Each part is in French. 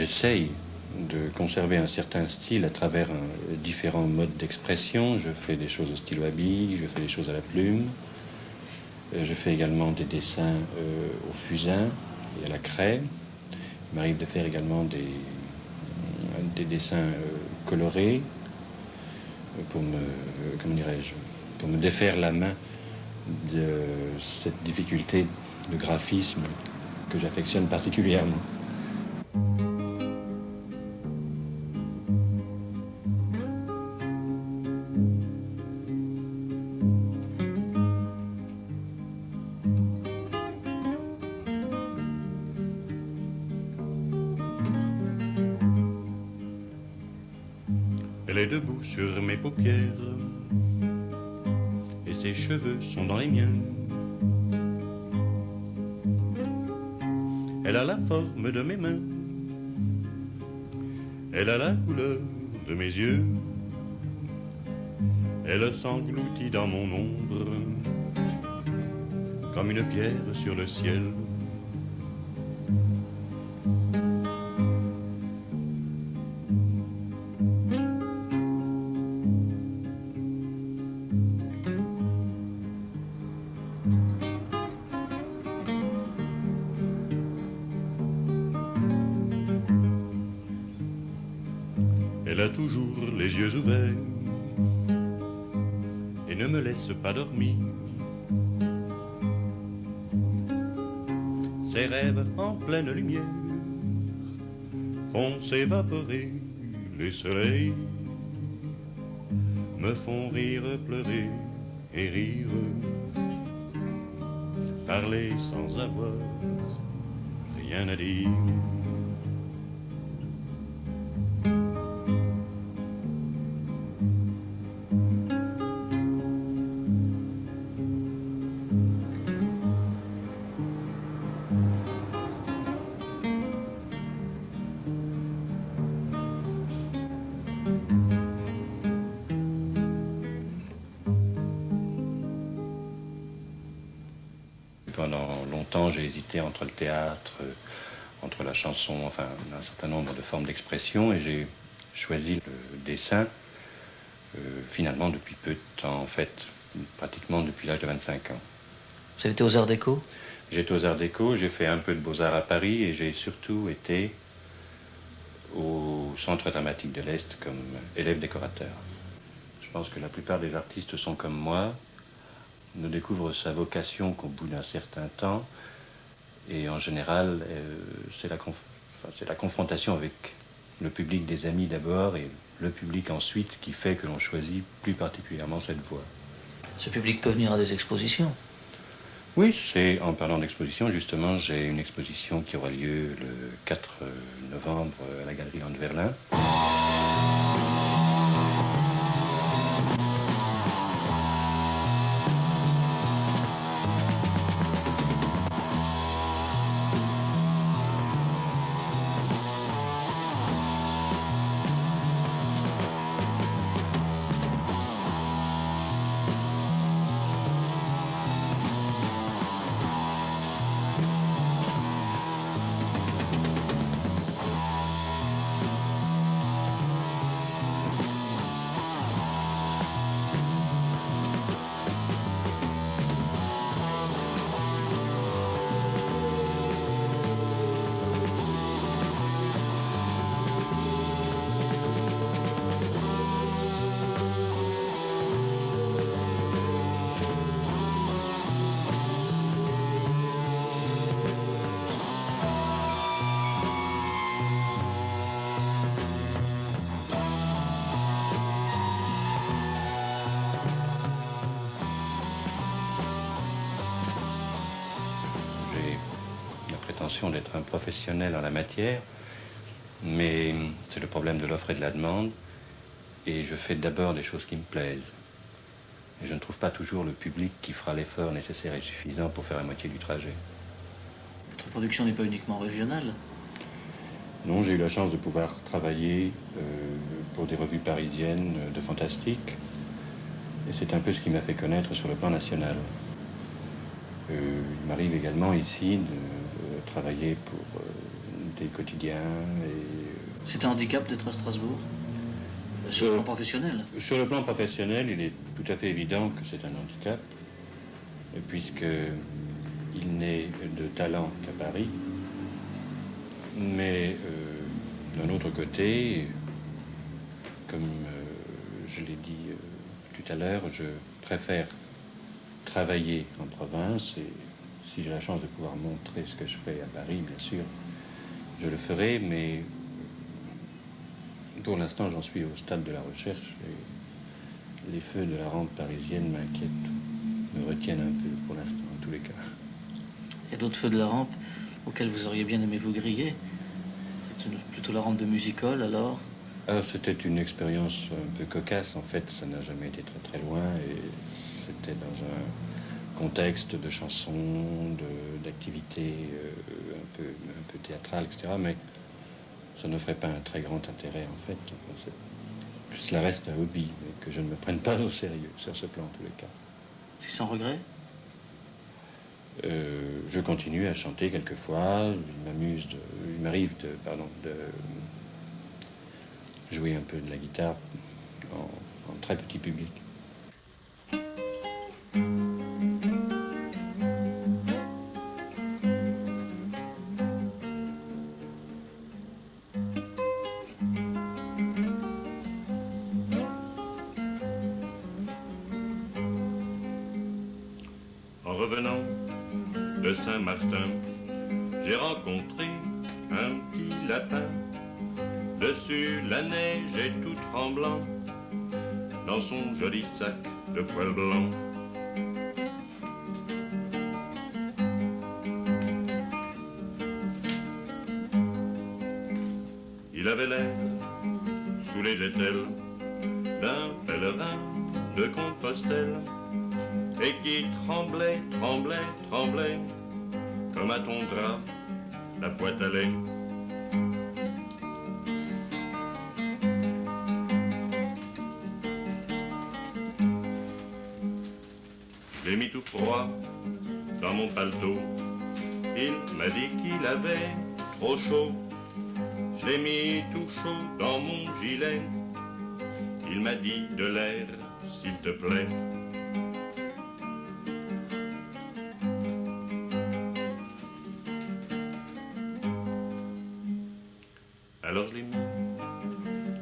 j'essaye de conserver un certain style à travers différents modes d'expression. Je fais des choses au stylo à billes, je fais des choses à la plume. Je fais également des dessins au fusain et à la craie. Il m'arrive de faire également des dessins colorés pour comment dirais-je, pour me défaire la main de cette difficulté de graphisme que j'affectionne particulièrement. Elle est debout sur mes paupières et ses cheveux sont dans les miens. Elle a la forme de mes mains, elle a la couleur de mes yeux. Elle s'engloutit dans mon ombre comme une pierre sur le ciel. Elle a toujours les yeux ouverts et ne me laisse pas dormir. Ses rêves en pleine lumière font s'évaporer les soleils, me font rire, pleurer et rire, parler sans avoir rien à dire. Pendant longtemps, j'ai hésité entre le théâtre, entre la chanson, enfin un certain nombre de formes d'expression, et j'ai choisi le dessin finalement depuis peu de temps, en fait, pratiquement depuis l'âge de 25 ans. Vous avez été aux Arts Déco? J'ai été aux Arts Déco, j'ai fait un peu de Beaux-Arts à Paris, et j'ai surtout été au Centre dramatique de l'Est comme élève décorateur. Je pense que la plupart des artistes sont comme moi, ne découvre sa vocation qu'au bout d'un certain temps, et en général, c'est la confrontation avec le public des amis d'abord et le public ensuite qui fait que l'on choisit plus particulièrement cette voie. Ce public peut venir à des expositions? Oui, c'est en parlant d'exposition, justement, j'ai une exposition qui aura lieu le 4 novembre à la Galerie Landeverlin. D'être un professionnel en la matière, mais c'est le problème de l'offre et de la demande, et je fais d'abord des choses qui me plaisent. Et je ne trouve pas toujours le public qui fera l'effort nécessaire et suffisant pour faire la moitié du trajet. Votre production n'est pas uniquement régionale? Non, j'ai eu la chance de pouvoir travailler pour des revues parisiennes de fantastique, et c'est un peu ce qui m'a fait connaître sur le plan national. Il m'arrive également ici de travailler pour le quotidien. C'est un handicap d'être à Strasbourg? Sur le plan professionnel? Sur le plan professionnel, il est tout à fait évident que c'est un handicap, puisqu'il n'est de talent qu'à Paris. Mais d'un autre côté, comme je l'ai dit tout à l'heure, je préfère travailler en province, et si j'ai la chance de pouvoir montrer ce que je fais à Paris, bien sûr, je le ferai, mais pour l'instant, j'en suis au stade de la recherche, et les feux de la rampe parisienne m'inquiètent, me retiennent un peu pour l'instant, en tous les cas. Il y a d'autres feux de la rampe auxquels vous auriez bien aimé vous griller? C'est plutôt la rampe de music-hall, alors? C'était une expérience un peu cocasse, en fait, ça n'a jamais été très très loin, et c'était dans un contexte de chansons, d'activités un peu théâtrales, etc., mais ça n'offrait pas un très grand intérêt, en fait. Cela reste un hobby, mais que je ne me prenne pas au sérieux, sur ce plan, en tous les cas. C'est sans regret? Je continue à chanter quelquefois, il m'arrive de jouer un peu de la guitare en très petit public. En revenant de Saint-Martin, j'ai rencontré un petit lapin. Dessus la neige est tout tremblant, dans son joli sac de poils blancs. Il avait l'air, sous les étels, d'un pèlerin de Compostelle, et qui tremblait, tremblait, tremblait, comme à ton drap la boîte à lait. Je l'ai mis tout froid dans mon paletot, il m'a dit qu'il avait trop chaud. Je l'ai mis tout chaud dans mon gilet, il m'a dit de l'air, s'il te plaît. Alors je l'ai mis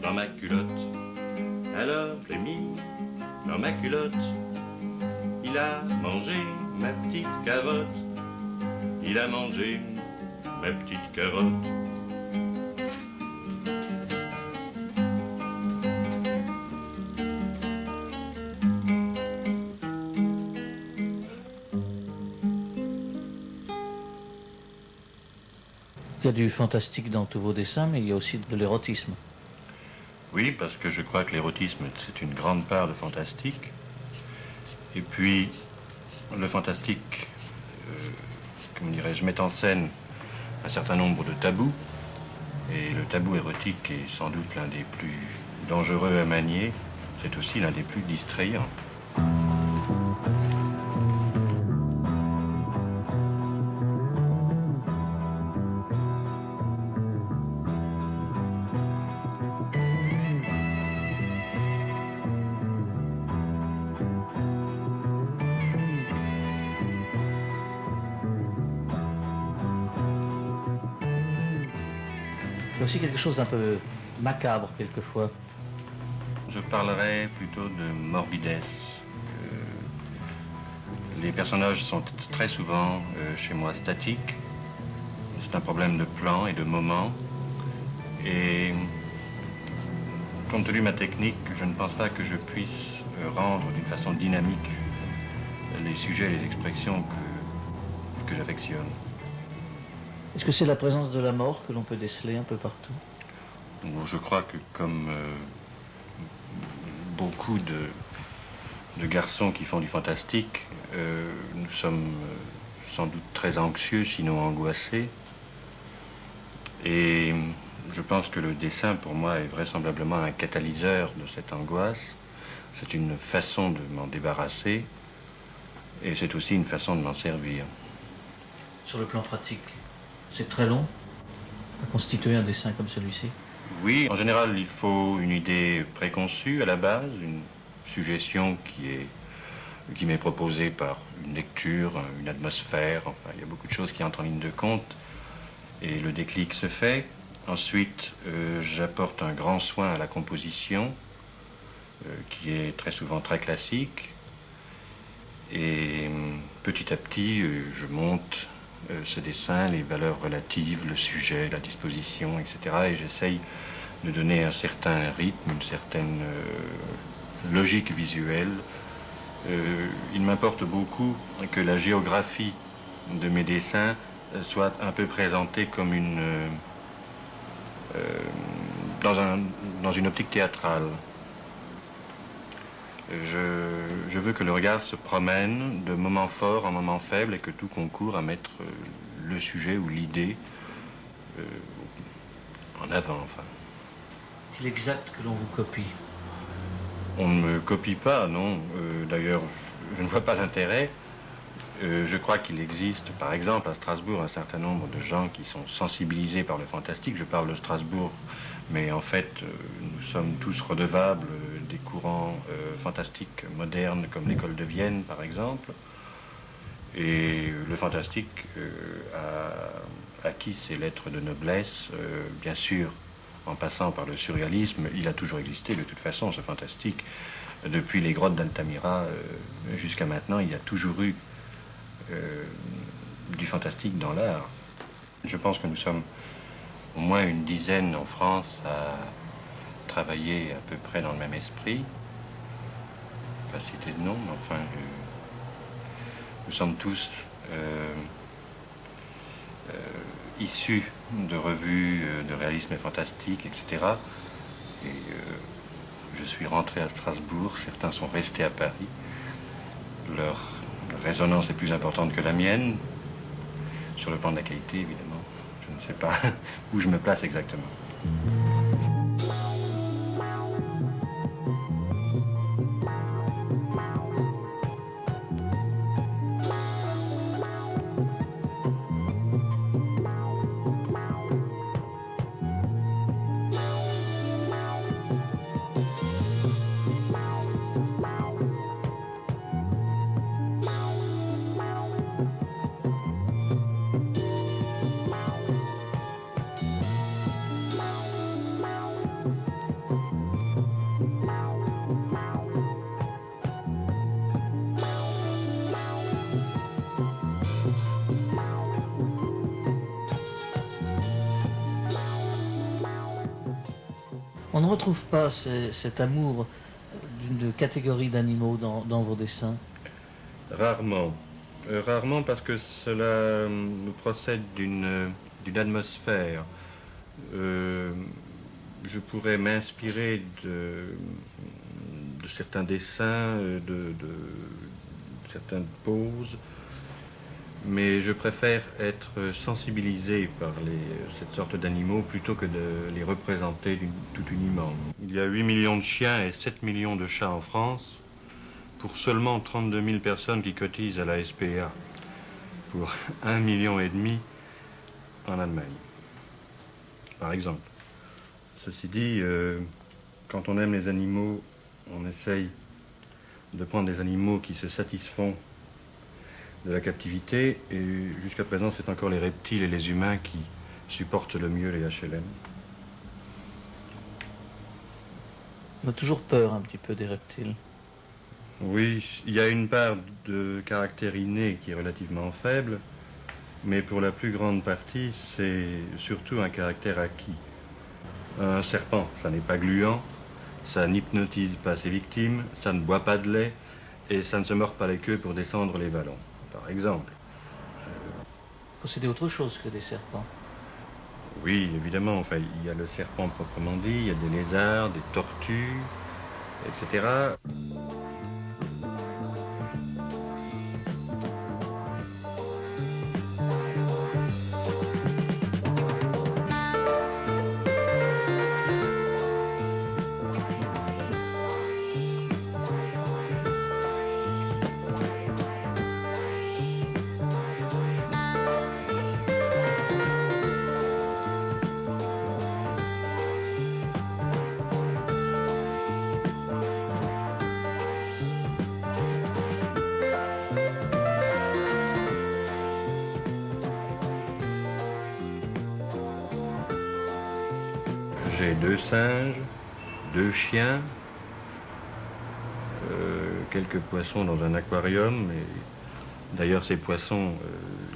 dans ma culotte, alors je l'ai mis dans ma culotte. Il a mangé ma petite carotte, il a mangé ma petite carotte. Il y a du fantastique dans tous vos dessins, mais il y a aussi de l'érotisme. Oui, parce que je crois que l'érotisme, c'est une grande part de fantastique. Et puis, le fantastique, comment dirais-je, met en scène un certain nombre de tabous. Et le tabou érotique est sans doute l'un des plus dangereux à manier. C'est aussi l'un des plus distrayants. Il y a aussi quelque chose d'un peu macabre, quelquefois. Je parlerais plutôt de morbidesse. Les personnages sont très souvent, chez moi, statiques. C'est un problème de plan et de moment. Et compte tenu de ma technique, je ne pense pas que je puisse rendre d'une façon dynamique les sujets et les expressions que j'affectionne. Est-ce que c'est la présence de la mort que l'on peut déceler un peu partout? Je crois que comme beaucoup de garçons qui font du fantastique, nous sommes sans doute très anxieux, sinon angoissés. Et je pense que le dessin, pour moi, est vraisemblablement un catalyseur de cette angoisse. C'est une façon de m'en débarrasser, et c'est aussi une façon de m'en servir. Sur le plan pratique, c'est très long? à constituer un dessin comme celui-ci? Oui, en général, il faut une idée préconçue à la base, une suggestion qui m'est proposée par une lecture, une atmosphère, enfin, il y a beaucoup de choses qui entrent en ligne de compte, et le déclic se fait. Ensuite, j'apporte un grand soin à la composition, qui est très souvent très classique, et petit à petit, je monte ce dessin, les valeurs relatives, le sujet, la disposition, etc., et j'essaye de donner un certain rythme, une certaine logique visuelle. Il m'importe beaucoup que la géographie de mes dessins soit un peu présentée comme dans une optique théâtrale. Je veux que le regard se promène de moment fort en moment faible et que tout concourt à mettre le sujet ou l'idée en avant, enfin. Est-il exact que l'on vous copie? On ne me copie pas, non. D'ailleurs, je ne vois pas l'intérêt. Je crois qu'il existe, par exemple, à Strasbourg, un certain nombre de gens qui sont sensibilisés par le fantastique. Je parle de Strasbourg, mais en fait, nous sommes tous redevables des courants fantastiques modernes, comme l'école de Vienne, par exemple. Et le fantastique a acquis ses lettres de noblesse, bien sûr, en passant par le surréalisme. Il a toujours existé, de toute façon, ce fantastique. Depuis les grottes d'Altamira jusqu'à maintenant, il y a toujours eu du fantastique dans l'art. Je pense que nous sommes au moins une dizaine en France à travailler à peu près dans le même esprit. Pas citer de nom, mais enfin, nous sommes tous issus de revues de réalisme et fantastique, etc. Et je suis rentré à Strasbourg, certains sont restés à Paris. Leur résonance est plus importante que la mienne, sur le plan de la qualité, évidemment. Je ne sais pas où je me place exactement. On ne retrouve pas cet amour d'une catégorie d'animaux dans vos dessins? Rarement. Rarement parce que cela nous procède d'une atmosphère. Je pourrais m'inspirer de certains dessins, de certaines poses, mais je préfère être sensibilisé par cette sorte d'animaux plutôt que de les représenter toute uniment. Il y a 8 millions de chiens et 7 millions de chats en France, pour seulement 32 000 personnes qui cotisent à la SPA, pour 1,5 million en Allemagne, par exemple. Ceci dit, quand on aime les animaux, on essaye de prendre des animaux qui se satisfont de la captivité, et jusqu'à présent, c'est encore les reptiles et les humains qui supportent le mieux les HLM. On a toujours peur un petit peu des reptiles. Oui, il y a une part de caractère inné qui est relativement faible, mais pour la plus grande partie, c'est surtout un caractère acquis. Un serpent, ça n'est pas gluant, ça n'hypnotise pas ses victimes, ça ne boit pas de lait, et ça ne se mord pas les queues pour descendre les vallons, par exemple. Posséder autre chose que des serpents? Oui, évidemment, enfin, il y a le serpent proprement dit, il y a des lézards, des tortues, etc. j'ai 2 singes, 2 chiens, quelques poissons dans un aquarium. D'ailleurs, ces poissons,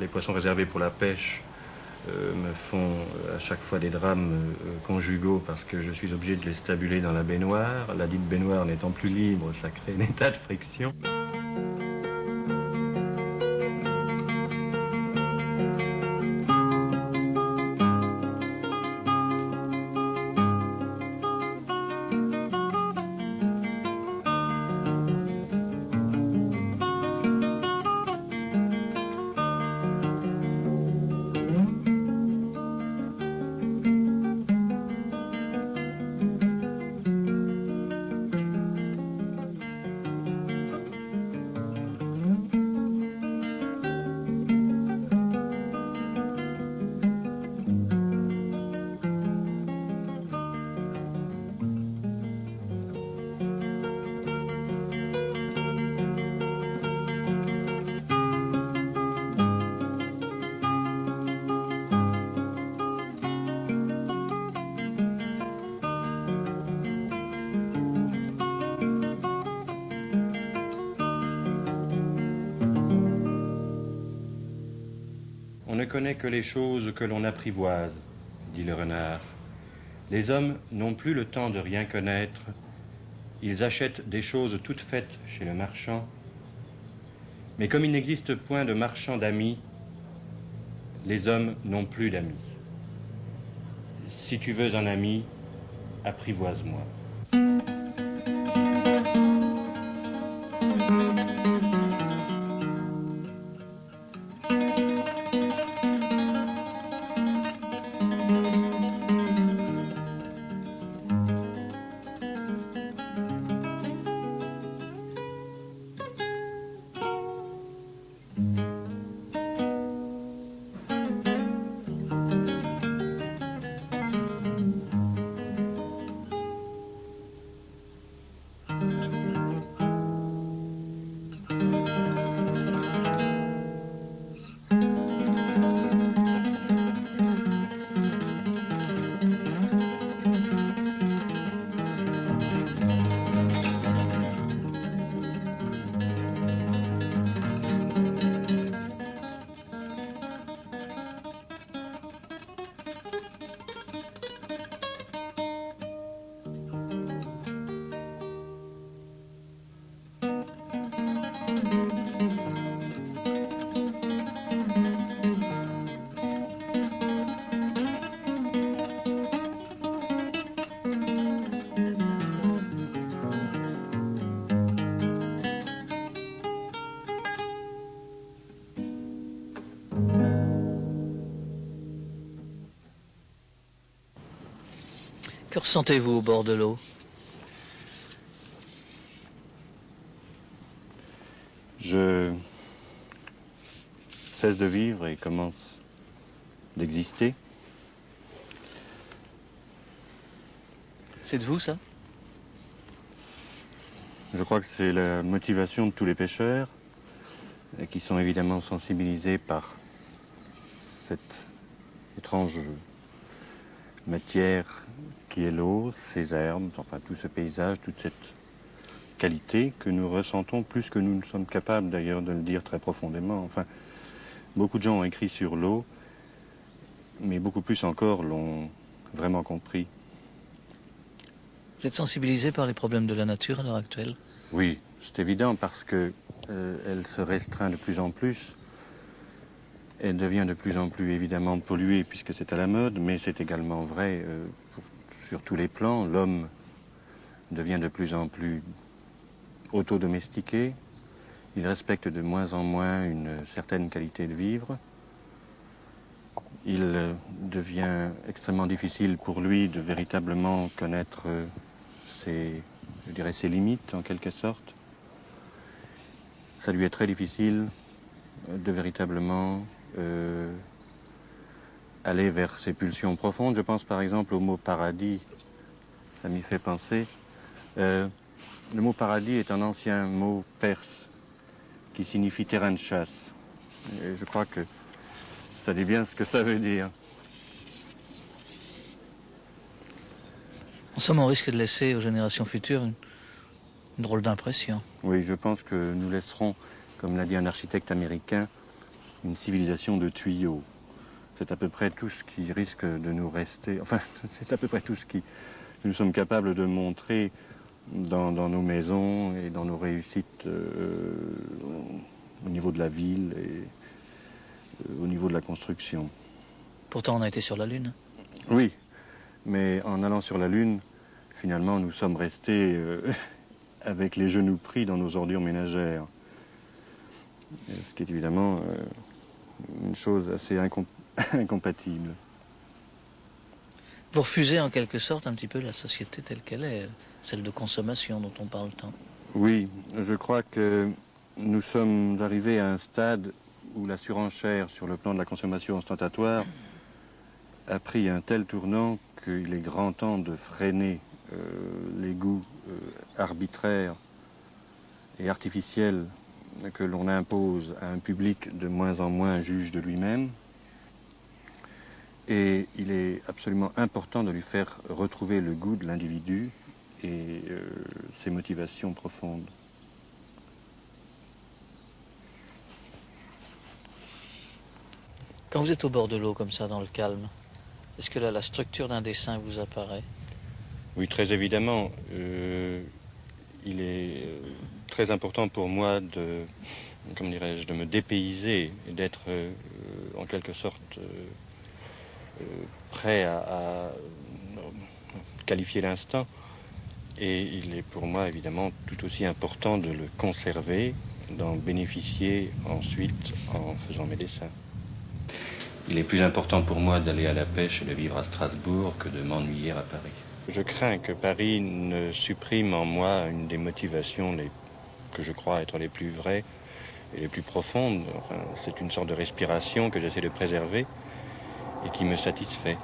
les poissons réservés pour la pêche, me font à chaque fois des drames conjugaux parce que je suis obligé de les stabuler dans la baignoire. La dite baignoire n'étant plus libre, ça crée des tas de frictions. On ne connaît que les choses que l'on apprivoise, dit le renard. Les hommes n'ont plus le temps de rien connaître. Ils achètent des choses toutes faites chez le marchand. Mais comme il n'existe point de marchand d'amis, les hommes n'ont plus d'amis. Si tu veux un ami, apprivoise-moi. Que ressentez-vous au bord de l'eau? Je cesse de vivre et commence d'exister. C'est de vous, ça? Je crois que c'est la motivation de tous les pêcheurs qui sont évidemment sensibilisés par cette étrange matière qui est l'eau, ces herbes, enfin tout ce paysage, toute cette qualité que nous ressentons plus que nous ne sommes capables d'ailleurs de le dire très profondément. Enfin, beaucoup de gens ont écrit sur l'eau, mais beaucoup plus encore l'ont vraiment compris. Vous êtes sensibilisé par les problèmes de la nature à l'heure actuelle? Oui, c'est évident parce que elle se restreint de plus en plus. Elle devient de plus en plus évidemment polluée puisque c'est à la mode, mais c'est également vrai sur tous les plans. L'homme devient de plus en plus autodomestiqué. Il respecte de moins en moins une certaine qualité de vivre. Il devient extrêmement difficile pour lui de véritablement connaître ses limites en quelque sorte. Ça lui est très difficile de véritablement aller vers ses pulsions profondes. Je pense par exemple au mot paradis, ça m'y fait penser. Le mot paradis est un ancien mot perse qui signifie terrain de chasse. Et je crois que ça dit bien ce que ça veut dire. En somme, on risque de laisser aux générations futures une drôle d'impression. Oui, je pense que nous laisserons, comme l'a dit un architecte américain, une civilisation de tuyaux. C'est à peu près tout ce qui risque de nous rester, enfin, c'est à peu près tout ce que nous sommes capables de montrer dans nos maisons et dans nos réussites au niveau de la ville et au niveau de la construction. Pourtant, on a été sur la Lune. Oui, mais en allant sur la Lune, finalement, nous sommes restés avec les genoux pris dans nos ordures ménagères. Ce qui est évidemment une chose assez incompatible. Vous refusez en quelque sorte un petit peu la société telle qu'elle est, celle de consommation dont on parle tant. Oui, je crois que nous sommes arrivés à un stade où la surenchère sur le plan de la consommation ostentatoire a pris un tel tournant qu'il est grand temps de freiner les goûts arbitraires et artificiels que l'on impose à un public de moins en moins juge de lui-même. Et il est absolument important de lui faire retrouver le goût de l'individu et ses motivations profondes. Quand vous êtes au bord de l'eau comme ça, dans le calme, est-ce que là, la structure d'un dessin vous apparaît? Oui, très évidemment. Il est très important pour moi de, comment dirais-je, de me dépayser et d'être en quelque sorte prêt à qualifier l'instant. Et il est pour moi évidemment tout aussi important de le conserver, d'en bénéficier ensuite en faisant mes dessins. Il est plus important pour moi d'aller à la pêche et de vivre à Strasbourg que de m'ennuyer à Paris. Je crains que Paris ne supprime en moi une des motivations que je crois être les plus vraies et les plus profondes. Enfin, c'est une sorte de respiration que j'essaie de préserver et qui me satisfait.